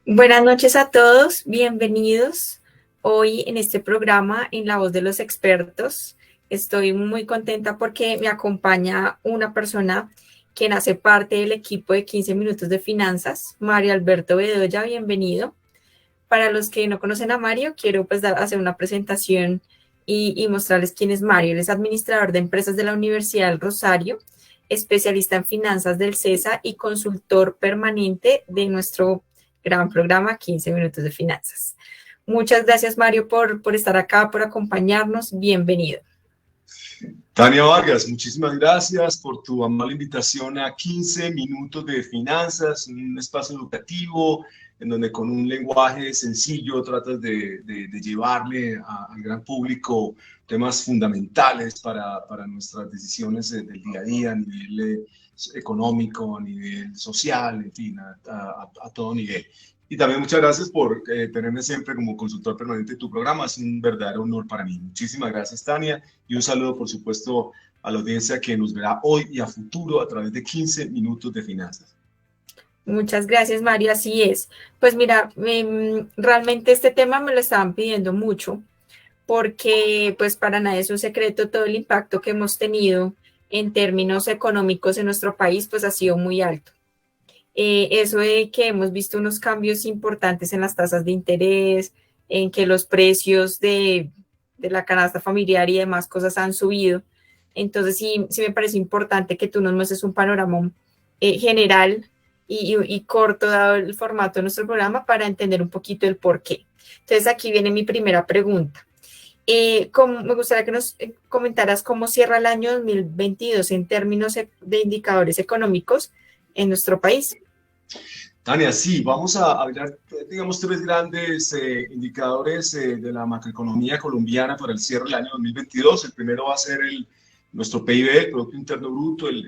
Buenas noches a todos, bienvenidos. Hoy en este programa, en La Voz de los Expertos, estoy muy contenta porque me acompaña una persona quien hace parte del equipo de 15 Minutos de Finanzas, Mario Alberto Bedoya, bienvenido. Para los que no conocen a Mario, quiero hacer una presentación y mostrarles quién es Mario. Él es administrador de empresas de la Universidad del Rosario, especialista en finanzas del CESA y consultor permanente de nuestro gran programa 15 Minutos de Finanzas. Muchas gracias, Mario, por estar acá, por acompañarnos. Bienvenido. Tania Vargas, muchísimas gracias por tu amable invitación a 15 minutos de finanzas, un espacio educativo en donde con un lenguaje sencillo tratas de llevarle al gran público temas fundamentales para nuestras decisiones del día a día, a nivel económico, a nivel social, en fin, a todo nivel. Y también muchas gracias por tenerme siempre como consultor permanente de tu programa. Es un verdadero honor para mí. Muchísimas gracias, Tania. Y un saludo, por supuesto, a la audiencia que nos verá hoy y a futuro a través de 15 minutos de finanzas. Muchas gracias, Mario. Así es. Pues mira, realmente este tema me lo estaban pidiendo mucho porque pues para nadie es un secreto todo el impacto que hemos tenido en términos económicos en nuestro país, pues ha sido muy alto. Eso de que hemos visto unos cambios importantes en las tasas de interés, en que los precios de la canasta familiar y demás cosas han subido. Entonces sí me parece importante que tú nos muestres un panorama general y corto, dado el formato de nuestro programa, para entender un poquito el por qué. Entonces aquí viene mi primera pregunta. Me gustaría que nos comentaras cómo cierra el año 2022 en términos de indicadores económicos en nuestro país. Tania, sí, vamos a hablar, digamos, tres grandes indicadores de la macroeconomía colombiana para el cierre del año 2022. El primero va a ser nuestro PIB, el Producto Interno Bruto, el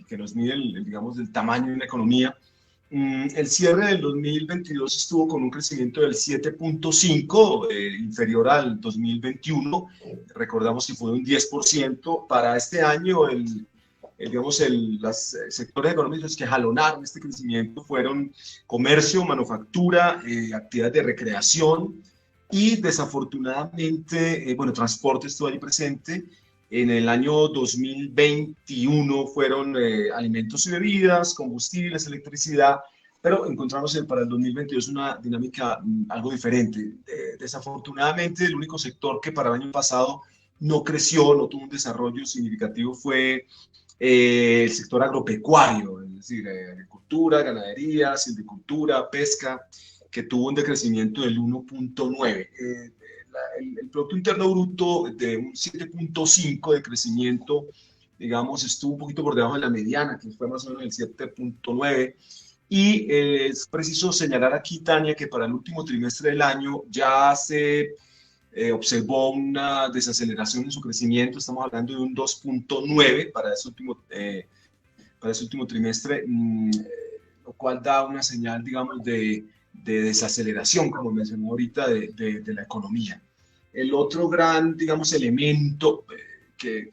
que nos mide, digamos, el tamaño de una economía. El cierre del 2022 estuvo con un crecimiento del 7.5, inferior al 2021. Recordamos que fue un 10%. Para este año, digamos, los sectores económicos que jalonaron este crecimiento fueron comercio, manufactura, actividades de recreación y desafortunadamente, bueno, transporte estuvo ahí presente. En el año 2021 fueron alimentos y bebidas, combustibles, electricidad, pero encontramos para el 2022 una dinámica algo diferente. Desafortunadamente, el único sector que para el año pasado no creció, no tuvo un desarrollo significativo fue el sector agropecuario, es decir, agricultura, ganadería, silvicultura, pesca, que tuvo un decrecimiento del 1.9. El Producto Interno Bruto de un 7.5 de crecimiento, digamos, estuvo un poquito por debajo de la mediana, que fue más o menos el 7.9. Y es preciso señalar aquí, Tania, que para el último trimestre del año ya se observó una desaceleración en su crecimiento. Estamos hablando de un 2.9 para ese último trimestre, lo cual da una señal, digamos, de desaceleración, como mencioné ahorita, de la economía. El otro gran, digamos, elemento que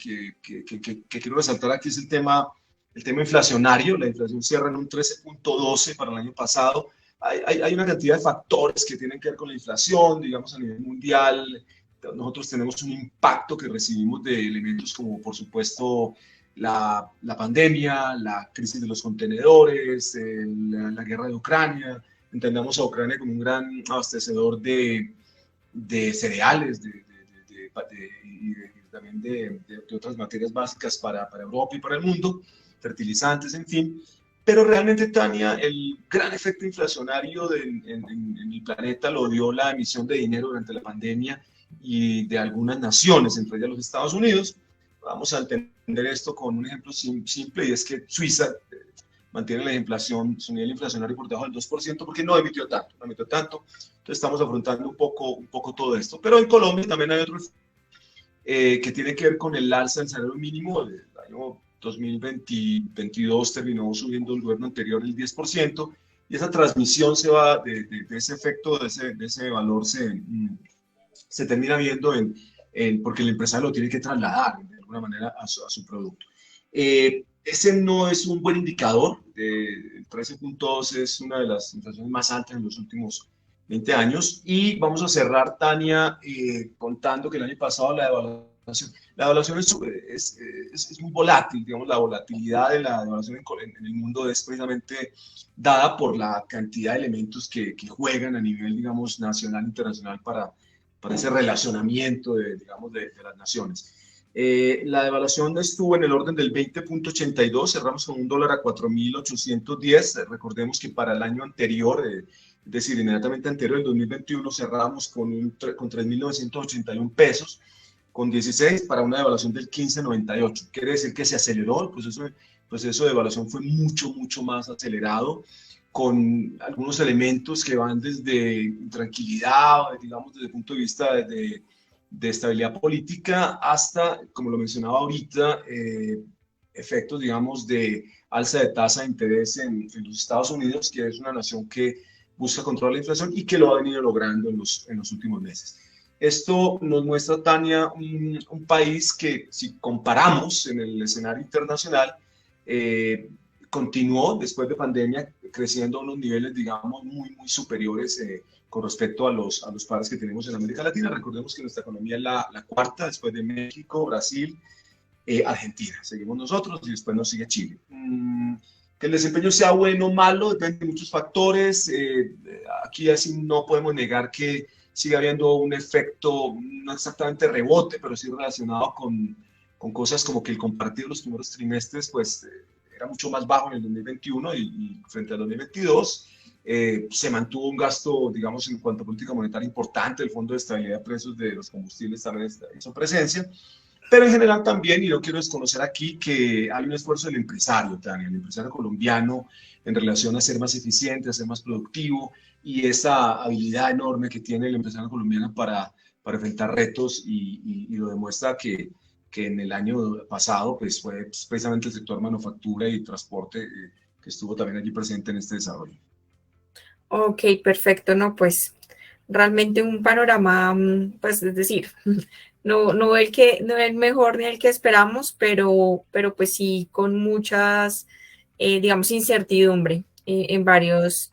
quiero resaltar aquí es el tema inflacionario. La inflación cierra en un 13.12 para el año pasado. Hay una cantidad de factores que tienen que ver con la inflación, digamos, a nivel mundial. Nosotros tenemos un impacto que recibimos de elementos como, por supuesto, la pandemia, la crisis de los contenedores, la guerra de Ucrania. Entendamos a Ucrania como un gran abastecedor de cereales y también de otras materias básicas para Europa y para el mundo, fertilizantes, en fin. Pero realmente, Tania, el gran efecto inflacionario en el planeta lo dio la emisión de dinero durante la pandemia y de algunas naciones, entre ellas los Estados Unidos. Vamos a entender esto con un ejemplo simple, y es que Suiza mantiene la inflación, su nivel inflacionario por debajo del 2%, porque no emitió tanto. Entonces estamos afrontando un poco todo esto. Pero en Colombia también hay otro que tiene que ver con el alza del salario mínimo. El año 2022 terminó subiendo el gobierno anterior el 10%, y esa transmisión se va de ese efecto, de ese valor se termina viendo porque el empresario lo tiene que trasladar de alguna manera a su producto. Ese no es un buen indicador. El 13.2 es una de las inflaciones más altas en los últimos 20 años. Y vamos a cerrar, Tania, contando que el año pasado la evaluación es muy volátil. Digamos, la volatilidad de la devaluación en el mundo es precisamente dada por la cantidad de elementos que juegan a nivel, digamos, nacional e internacional para ese relacionamiento digamos, de las naciones. La devaluación estuvo en el orden del 20.82, cerramos con un dólar a 4.810. Recordemos que para el año anterior, es decir, inmediatamente anterior, el 2021, cerramos con 3.981 pesos, con 16 para una devaluación del 15.98. Quiere decir que se aceleró, el proceso de devaluación fue mucho, mucho más acelerado, con algunos elementos que van desde tranquilidad, digamos, desde el punto de vista de estabilidad política, hasta, como lo mencionaba ahorita, efectos, digamos, de alza de tasa de interés en los Estados Unidos, que es una nación que busca controlar la inflación y que lo ha venido logrando en los últimos meses. Esto nos muestra, Tania, un país que, si comparamos en el escenario internacional, continuó después de pandemia creciendo a unos niveles, digamos, muy, muy superiores con respecto a los pares que tenemos en América Latina. Recordemos que nuestra economía es la cuarta después de México, Brasil, Argentina. Seguimos nosotros y después nos sigue Chile. Que el desempeño sea bueno o malo depende de muchos factores. Aquí así no podemos negar que sigue habiendo un efecto, no exactamente rebote, pero sí relacionado con cosas como que el compartido de los primeros trimestres, pues era mucho más bajo en el 2021 y frente al 2022. Se mantuvo un gasto, digamos, en cuanto a política monetaria importante. El Fondo de Estabilidad de Precios de los Combustibles también hizo presencia. Pero en general también, y no quiero desconocer aquí, que hay un esfuerzo del empresario, Tania, el empresario colombiano, en relación a ser más eficiente, a ser más productivo, y esa habilidad enorme que tiene el empresario colombiano para enfrentar retos, y lo demuestra que en el año pasado pues, fue precisamente el sector manufactura y transporte que estuvo también allí presente en este desarrollo. Ok, perfecto, no, pues realmente un panorama, pues es decir, no el mejor ni el que esperamos, pero pues sí con muchas, digamos, incertidumbre en varias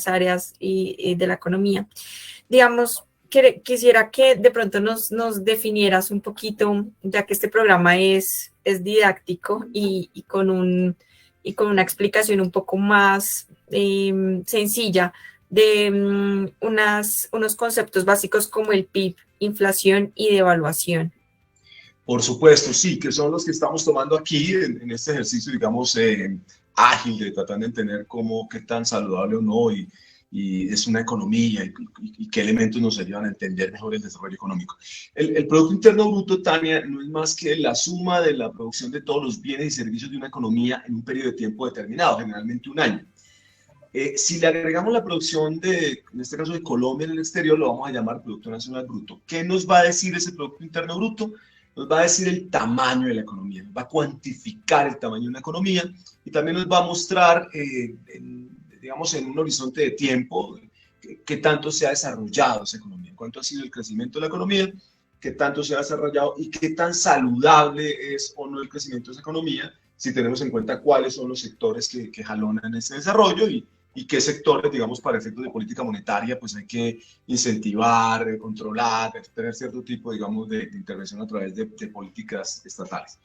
áreas y de la economía. Digamos, quisiera que de pronto nos definieras un poquito, ya que este programa es didáctico y con una explicación un poco más sencilla de unos conceptos básicos como el PIB, inflación y devaluación. Por supuesto, sí, que son los que estamos tomando aquí en este ejercicio, digamos, ágil de tratar de entender qué tan saludable o no y es una economía y qué elementos nos ayudan a entender mejor el desarrollo económico. El Producto Interno Bruto, Tania, no es más que la suma de la producción de todos los bienes y servicios de una economía en un periodo de tiempo determinado, generalmente un año. Si le agregamos la producción en este caso de Colombia en el exterior, lo vamos a llamar Producto Nacional Bruto. ¿Qué nos va a decir ese Producto Interno Bruto? Nos va a decir el tamaño de la economía, nos va a cuantificar el tamaño de una economía y también nos va a mostrar, digamos, en un horizonte de tiempo, qué tanto se ha desarrollado esa economía, cuánto ha sido el crecimiento de la economía, qué tanto se ha desarrollado y qué tan saludable es o no el crecimiento de esa economía, si tenemos en cuenta cuáles son los sectores que jalonan ese desarrollo y qué sectores, digamos, para efectos de política monetaria, pues hay que incentivar, controlar, tener cierto tipo, digamos, de intervención a través de políticas estatales.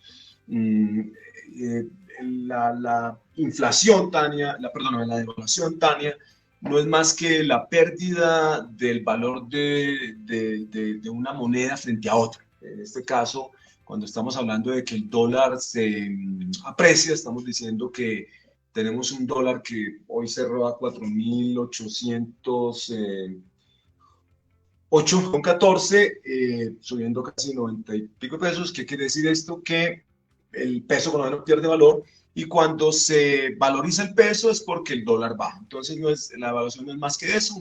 La inflación, Tania, la devaluación, Tania, no es más que la pérdida del valor de una moneda frente a otra. En este caso, cuando estamos hablando de que el dólar se aprecia, estamos diciendo que tenemos un dólar que hoy cerró a 4.808,14, subiendo casi 90 y pico pesos. ¿Qué quiere decir esto? Que el peso colombiano pierde valor y cuando se valoriza el peso es porque el dólar baja. Entonces la evaluación no es más que eso,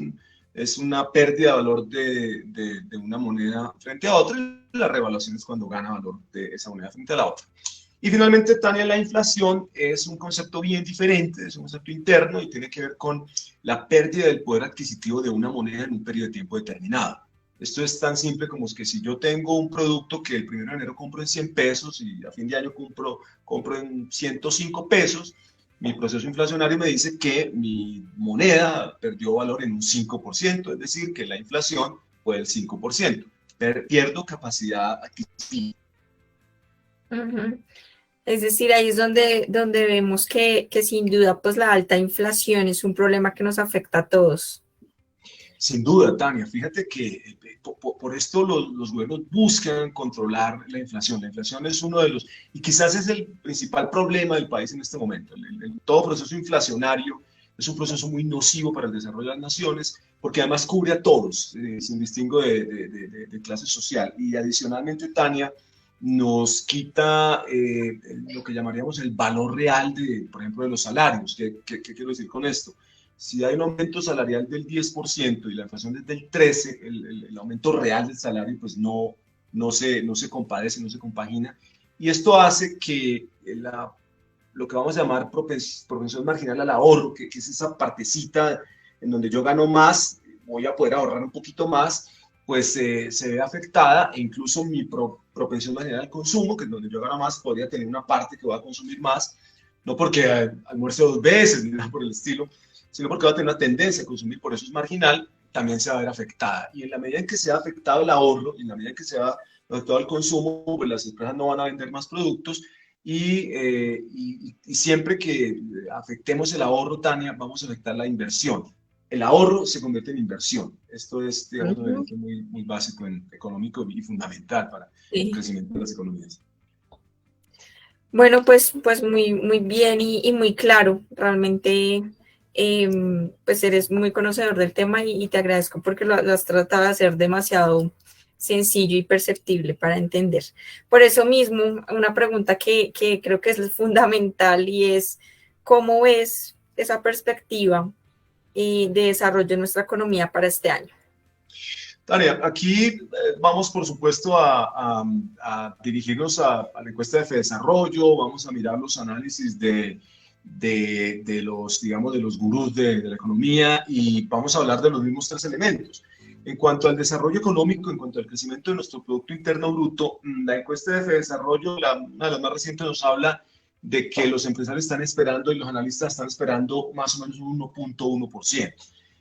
es una pérdida de valor de una moneda frente a otra, y la revaluación es cuando gana valor de esa moneda frente a la otra. Y finalmente, Tania, la inflación es un concepto bien diferente, es un concepto interno y tiene que ver con la pérdida del poder adquisitivo de una moneda en un periodo de tiempo determinado. Esto es tan simple como es que si yo tengo un producto que el 1 de enero compro en 100 pesos y a fin de año compro en 105 pesos, mi proceso inflacionario me dice que mi moneda perdió valor en un 5%, es decir, que la inflación fue del 5%. Pierdo capacidad adquisitiva. Ujú. Es decir, ahí es donde vemos que sin duda pues la alta inflación es un problema que nos afecta a todos. Sin duda, Tania, fíjate que por esto los gobiernos buscan controlar la inflación. La inflación es uno de los, y quizás es el principal problema del país en este momento. Todo proceso inflacionario es un proceso muy nocivo para el desarrollo de las naciones, porque además cubre a todos, sin distingo de clase social. Y adicionalmente, Tania, nos quita lo que llamaríamos el valor real de, por ejemplo, de los salarios. ¿Qué quiero decir con esto? Si hay un aumento salarial del 10% y la inflación es del 13%, el aumento real del salario pues no se compadece, no se compagina. Y esto hace que lo que vamos a llamar propensión marginal al ahorro, que es esa partecita en donde yo gano más, voy a poder ahorrar un poquito más, pues se ve afectada, e incluso mi propensión marginal al consumo, que es donde yo gano más, podría tener una parte que voy a consumir más, no porque almuerce 2 veces, ni nada por el estilo, sino porque va a tener una tendencia a consumir, por eso es marginal, también se va a ver afectada. Y en la medida en que se ha afectado el ahorro, en la medida en que se ha afectado el consumo, pues las empresas no van a vender más productos y siempre que afectemos el ahorro, Tania, vamos a afectar la inversión. El ahorro se convierte en inversión. Esto es, digamos, un Ujú. elemento muy básico, económico y fundamental para el Sí. crecimiento de las economías. Bueno, pues muy bien y muy claro. Realmente, pues eres muy conocedor del tema y te agradezco porque lo has tratado de hacer demasiado sencillo y perceptible para entender. Por eso mismo, una pregunta que creo que es fundamental y es, ¿cómo ves esa perspectiva de desarrollo de nuestra economía para este año? Tania, aquí vamos por supuesto a dirigirnos a la encuesta de Fedesarrollo, vamos a mirar los análisis de los, digamos, de los gurús de la economía y vamos a hablar de los mismos 3 elementos. En cuanto al desarrollo económico, en cuanto al crecimiento de nuestro Producto Interno Bruto, la encuesta de Fedesarrollo, una de las más recientes, nos habla de que los empresarios están esperando y los analistas están esperando más o menos un 1,1%.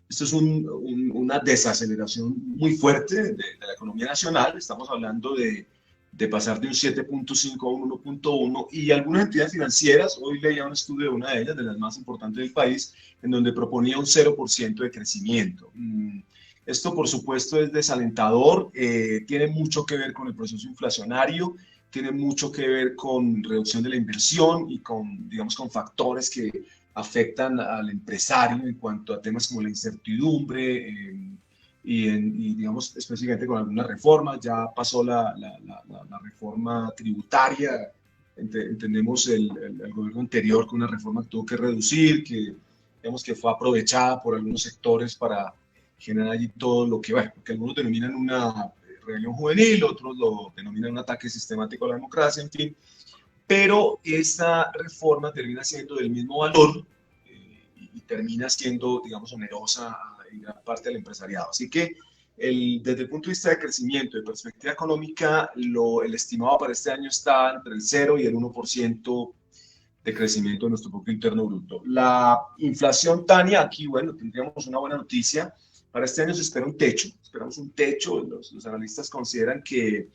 Esto es una desaceleración muy fuerte de la economía nacional. Estamos hablando de pasar de un 7,5 a un 1,1 y algunas entidades financieras, hoy leía un estudio de una de ellas, de las más importantes del país, en donde proponía un 0% de crecimiento. Esto, por supuesto, es desalentador, tiene mucho que ver con el proceso inflacionario, tiene mucho que ver con reducción de la inversión y con, digamos, con factores que afectan al empresario en cuanto a temas como la incertidumbre y digamos, específicamente con algunas reformas. Ya pasó la reforma tributaria, entendemos el gobierno anterior con una reforma que tuvo que reducir, que digamos que fue aprovechada por algunos sectores para generar allí todo lo que, bueno, que algunos denominan una rebelión juvenil, otros lo denominan un ataque sistemático a la democracia, en fin, pero esta reforma termina siendo del mismo valor y termina siendo, digamos, onerosa en gran parte del empresariado. Así que desde el punto de vista de crecimiento, de perspectiva económica, el estimado para este año está entre el 0 y el 1% de crecimiento de nuestro Producto Interno Bruto. La inflación, Tania, aquí, bueno, tendríamos una buena noticia. Para este año se espera un techo, esperamos un techo. Los analistas consideran que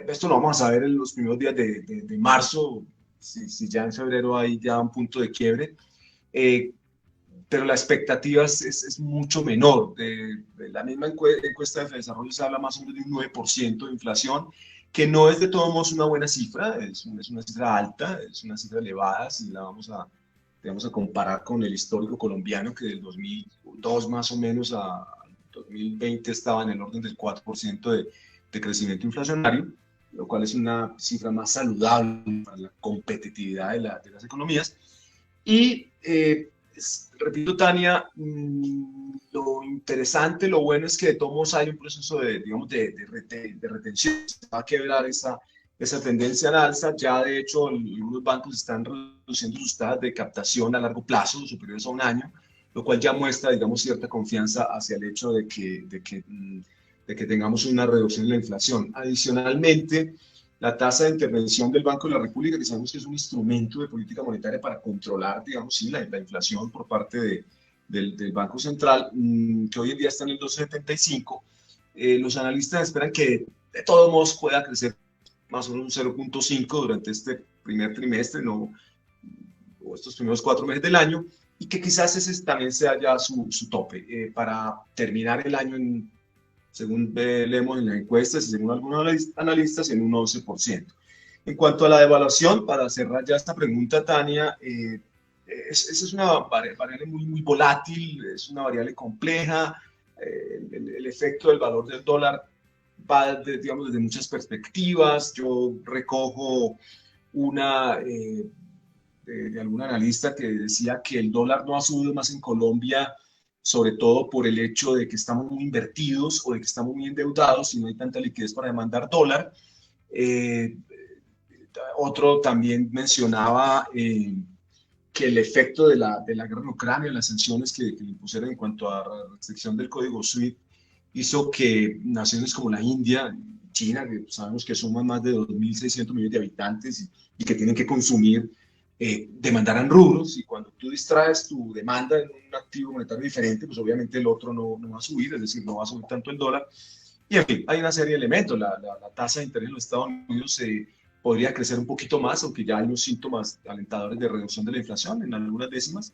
esto lo vamos a saber en los primeros días de marzo, si ya en febrero hay ya un punto de quiebre, eh, pero la expectativa es mucho menor. De la misma encuesta de desarrollo se habla más o menos de un 9% de inflación, que no es de todos modos una buena cifra, es una cifra alta, es una cifra elevada, si la vamos a comparar con el histórico colombiano, que del 2002 más o menos a 2020 estaba en el orden del 4% de crecimiento inflacionario, lo cual es una cifra más saludable para la competitividad de las economías. Y repito, Tania, lo interesante, lo bueno es que de todos modos hay un proceso digamos, de retención. Se va a quebrar esa tendencia al alza. Ya, de hecho, algunos bancos están reduciendo sus tasas de captación a largo plazo, superiores a un año, lo cual ya muestra, digamos, cierta confianza hacia el hecho de que de que tengamos una reducción en la inflación. Adicionalmente, la tasa de intervención del Banco de la República, que sabemos que es un instrumento de política monetaria para controlar, digamos, sí, la inflación por parte del Banco Central, que hoy en día está en el 2,75, los analistas esperan que de todos modos pueda crecer más o menos un 0,5 durante este primer trimestre, ¿no? O estos primeros 4 meses del año, y que quizás ese también sea ya su tope, para terminar el año, según leemos en las encuestas y según algunos analistas, en un 11%. En cuanto a la devaluación, para cerrar ya esta pregunta, Tania, esa es una variable muy, muy volátil, es una variable compleja. El efecto del valor del dólar va, digamos, desde muchas perspectivas. Yo recojo una de algún analista que decía que el dólar no ha subido más en Colombia, sobre todo por el hecho de que estamos muy invertidos o de que estamos muy endeudados y no hay tanta liquidez para demandar dólar. Eh, Otro también mencionaba que el efecto de la guerra en Ucrania, las sanciones que le impusieron en cuanto a la restricción del código SWIFT, hizo que naciones como la India, China, que sabemos que suman más de 2.600 millones de habitantes y que tienen que consumir, demandaran rubros, y cuando tú distraes tu demanda en un activo monetario diferente, pues obviamente el otro no va a subir, es decir, no va a subir tanto el dólar. Y en fin, hay una serie de elementos. La tasa de interés en los Estados Unidos podría crecer un poquito más, aunque ya hay unos síntomas alentadores de reducción de la inflación en algunas décimas.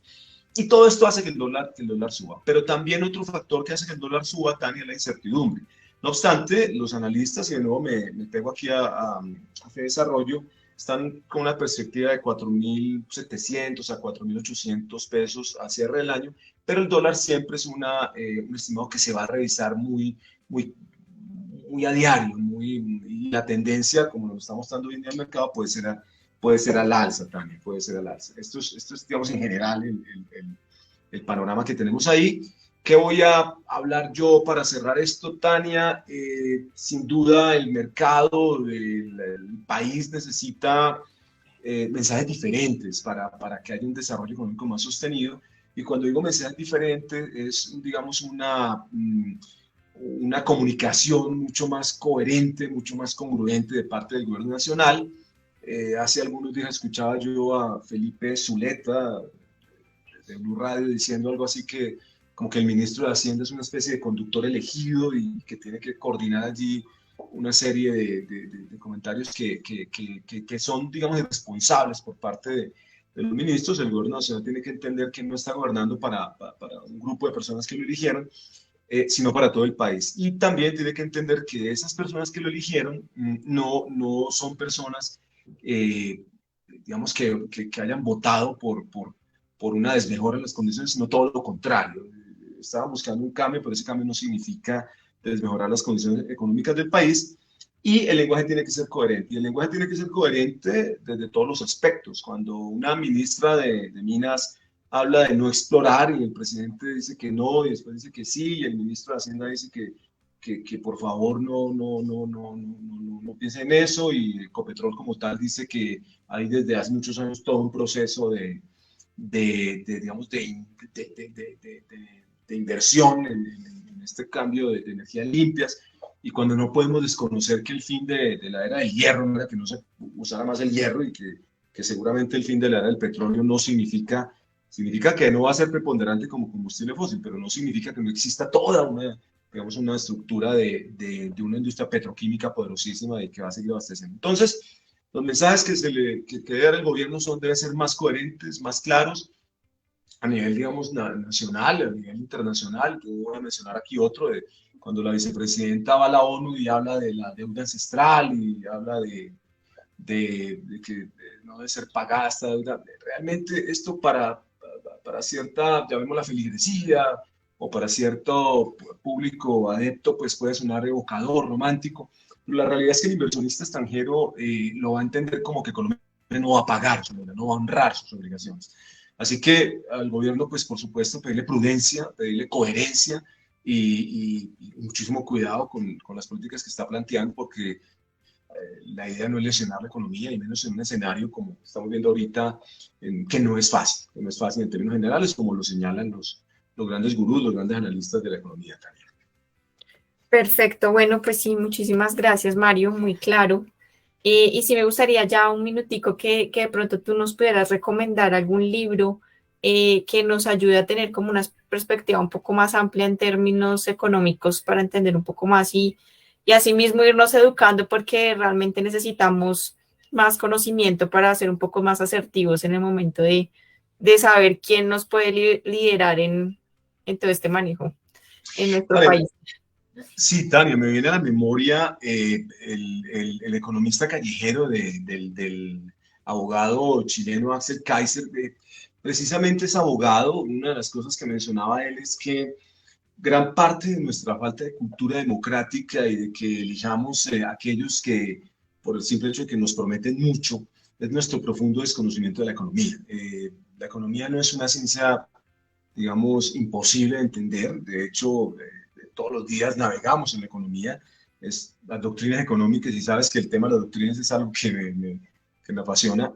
Y todo esto hace que el dólar suba. Pero también otro factor que hace que el dólar suba, Tania, es la incertidumbre. No obstante, los analistas, y de nuevo me pego aquí a Fede Desarrollo, están con una perspectiva de 4.700 a 4.800 pesos a cierre del año, pero el dólar siempre es un estimado que se va a revisar muy, muy a diario, y la tendencia, como nos está mostrando hoy en día el mercado, puede ser al alza también, puede ser al alza. Esto es digamos, en general el panorama que tenemos ahí. ¿Qué voy a hablar yo para cerrar esto, Tania? Sin duda, el mercado, el país necesita mensajes diferentes para que haya un desarrollo económico más sostenido. Y cuando digo mensajes diferentes, es, digamos, una comunicación mucho más coherente, mucho más congruente de parte del gobierno nacional. Hace algunos días escuchaba yo a Felipe Zuleta de Blue Radio diciendo algo así como que el ministro de Hacienda es una especie de conductor elegido y que tiene que coordinar allí una serie de comentarios que son, digamos, irresponsables por parte de los ministros. El gobierno nacional tiene que entender que no está gobernando para un grupo de personas que lo eligieron, sino para todo el país. Y también tiene que entender que esas personas que lo eligieron no son personas, digamos, que hayan votado por una desmejora en las condiciones, sino todo lo contrario. Estaban buscando un cambio, pero ese cambio no significa desmejorar las condiciones económicas del país. Y el lenguaje tiene que ser coherente. Y el lenguaje tiene que ser coherente desde todos los aspectos. Cuando una ministra de Minas habla de no explorar y el presidente dice que no y después dice que sí, y el ministro de Hacienda dice que por favor no piense en eso, y Ecopetrol como tal dice que hay desde hace muchos años todo un proceso digamos, de inversión en este cambio de energías limpias. Y cuando no podemos desconocer que el fin de la era del hierro no era que no se usara más el hierro, y que seguramente el fin de la era del petróleo no significa que no va a ser preponderante como combustible fósil, pero no significa que no exista toda digamos, una estructura de una industria petroquímica poderosísima y que va a seguir abasteciendo. Entonces, los mensajes que debe dar el gobierno deben ser más coherentes, más claros, a nivel, digamos, nacional, a nivel internacional. Yo voy a mencionar aquí otro, cuando la vicepresidenta va a la ONU y habla de la deuda ancestral y habla de que no debe ser pagada esta deuda. Realmente esto para cierta, llamémosla feligresía, o para cierto público adepto, pues puede sonar evocador, romántico. Pero la realidad es que el inversionista extranjero lo va a entender como que Colombia no va a pagar su deuda, no va a honrar sus obligaciones. Así que al gobierno, pues por supuesto, pedirle prudencia, pedirle coherencia y muchísimo cuidado con las políticas que está planteando, porque la idea no es lesionar la economía, y menos en un escenario como estamos viendo ahorita, que no es fácil en términos generales, como lo señalan los grandes gurús, los grandes analistas de la economía, Tania. Perfecto, bueno, pues sí, muchísimas gracias, Mario, muy claro. Y sí me gustaría ya un minutico que de pronto tú nos pudieras recomendar algún libro que nos ayude a tener como una perspectiva un poco más amplia en términos económicos para entender un poco más y asimismo irnos educando porque realmente necesitamos más conocimiento para ser un poco más asertivos en el momento de saber quién nos puede liderar en todo este manejo en nuestro Vale, país. sí, Tania, me viene a la memoria el economista callejero del abogado chileno Axel Kaiser. Precisamente es abogado. Una de las cosas que mencionaba él es que gran parte de nuestra falta de cultura democrática y de que elijamos aquellos que, por el simple hecho de que nos prometen mucho, es nuestro profundo desconocimiento de la economía. La economía no es una ciencia, digamos, imposible de entender. De hecho, todos los días navegamos en la economía. Es las doctrinas económicas, y sabes que el tema de las doctrinas es algo que me apasiona.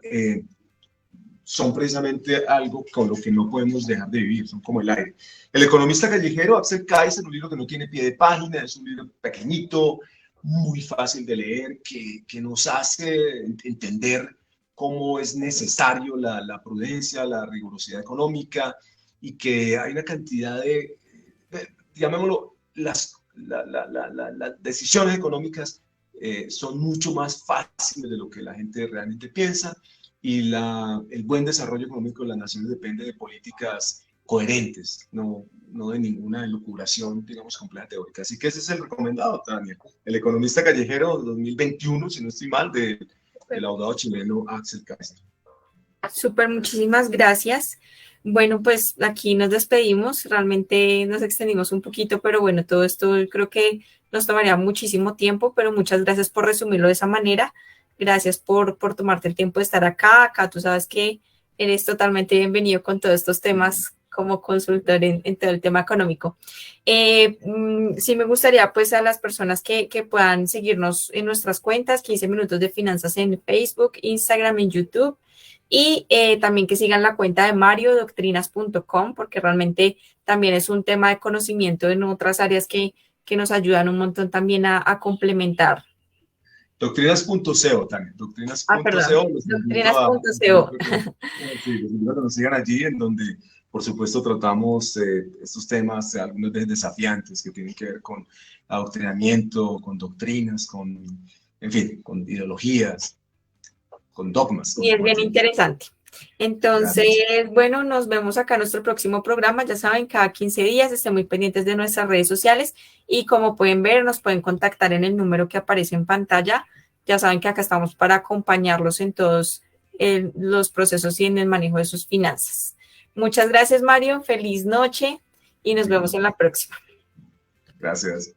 Son precisamente algo con lo que no podemos dejar de vivir, son como el aire. El economista callejero, Axel Kaiser, un libro que no tiene pie de página, es un libro pequeñito, muy fácil de leer, que nos hace entender cómo es necesario la prudencia, la rigurosidad económica, y que hay una cantidad llamémoslo, las decisiones económicas son mucho más fáciles de lo que la gente realmente piensa, y el buen desarrollo económico de las naciones depende de políticas coherentes, no de ninguna elucubración, digamos, compleja teórica. Así que ese es el recomendado, Tania. El economista callejero 2021, si no estoy mal, del abogado chileno Axel Kaiser. Súper, muchísimas gracias. Bueno, pues aquí nos despedimos. Realmente nos extendimos un poquito, pero bueno, todo esto creo que nos tomaría muchísimo tiempo, pero muchas gracias por resumirlo de esa manera. Gracias por tomarte el tiempo de estar acá. Acá tú sabes que eres totalmente bienvenido con todos estos temas como consultor en todo el tema económico. Sí me gustaría pues a las personas que puedan seguirnos en nuestras cuentas, 15 minutos de finanzas en Facebook, Instagram, en YouTube. Y también que sigan la cuenta de mariodoctrinas.com porque realmente también es un tema de conocimiento en otras áreas que nos ayudan un montón también a complementar. Doctrinas.co, Tania, Ah, perdón, doctrinas.co, los invito doctrinas.co. sí, los invito a que nos sigan allí, en donde, por supuesto, tratamos estos temas, algunos veces desafiantes, que tienen que ver con adoctrinamiento, con doctrinas, en fin, con ideologías, con dogmas, Y como es bien cualquier. interesante. Entonces, Gracias. bueno, nos vemos acá en nuestro próximo programa. Ya saben, cada 15 días estén muy pendientes de nuestras redes sociales y como pueden ver, nos pueden contactar en el número que aparece en pantalla. Ya saben que acá estamos para acompañarlos en todos los procesos y en el manejo de sus finanzas. Muchas gracias, Mario. Feliz noche y nos vemos en la próxima. Gracias.